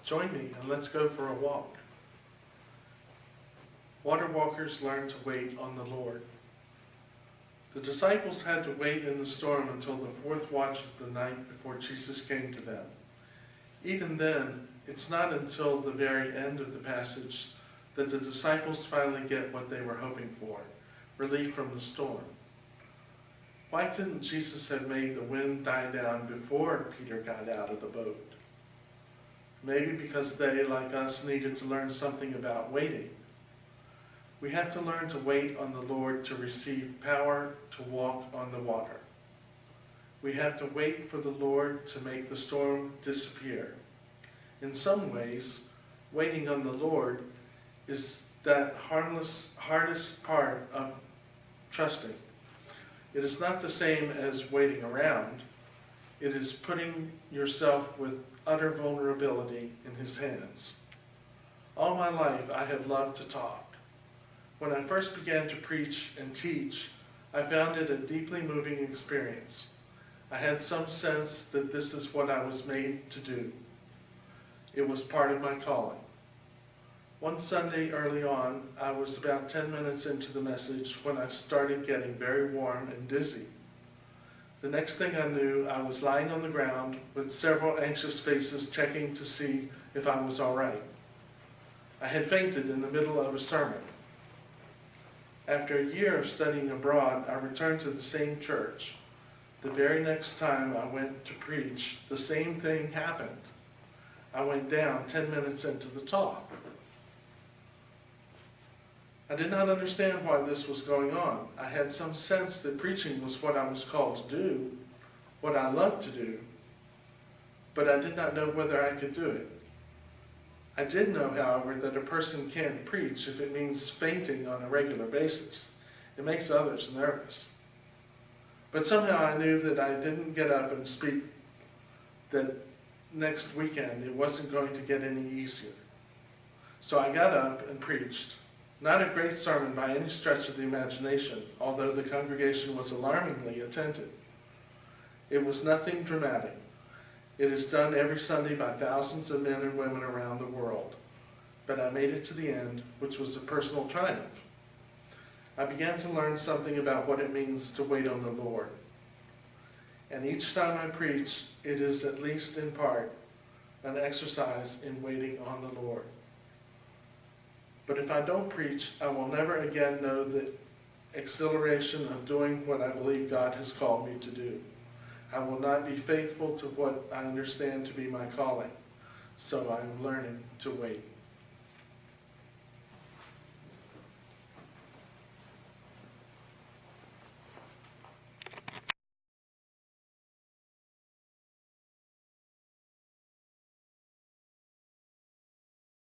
Join me and let's go for a walk. Water walkers learn to wait on the Lord. The disciples had to wait in the storm until the fourth watch of the night before Jesus came to them. Even then, it's not until the very end of the passage that the disciples finally get what they were hoping for, relief from the storm. Why couldn't Jesus have made the wind die down before Peter got out of the boat? Maybe because they, like us, needed to learn something about waiting. We have to learn to wait on the Lord to receive power to walk on the water. We have to wait for the Lord to make the storm disappear. In some ways, waiting on the Lord is that hardest part of trusting. It is not the same as waiting around. It is putting yourself with utter vulnerability in His hands. All my life, I have loved to talk. When I first began to preach and teach, I found it a deeply moving experience. I had some sense that this is what I was made to do. It was part of my calling. One Sunday early on, I was about 10 minutes into the message when I started getting very warm and dizzy. The next thing I knew, I was lying on the ground with several anxious faces checking to see if I was all right. I had fainted in the middle of a sermon. After a year of studying abroad, I returned to the same church. The very next time I went to preach, the same thing happened. I went down 10 minutes into the talk. I did not understand why this was going on. I had some sense that preaching was what I was called to do, what I loved to do, but I did not know whether I could do it. I did know, however, that a person can't preach if it means fainting on a regular basis. It makes others nervous. But somehow I knew that I didn't get up and speak that next weekend it wasn't going to get any easier. So I got up and preached. Not a great sermon by any stretch of the imagination, although the congregation was alarmingly attentive. It was nothing dramatic. It is done every Sunday by thousands of men and women around the world. But I made it to the end, which was a personal triumph. I began to learn something about what it means to wait on the Lord. And each time I preach, it is at least in part an exercise in waiting on the Lord. But if I don't preach, I will never again know the exhilaration of doing what I believe God has called me to do. I will not be faithful to what I understand to be my calling, so I am learning to wait.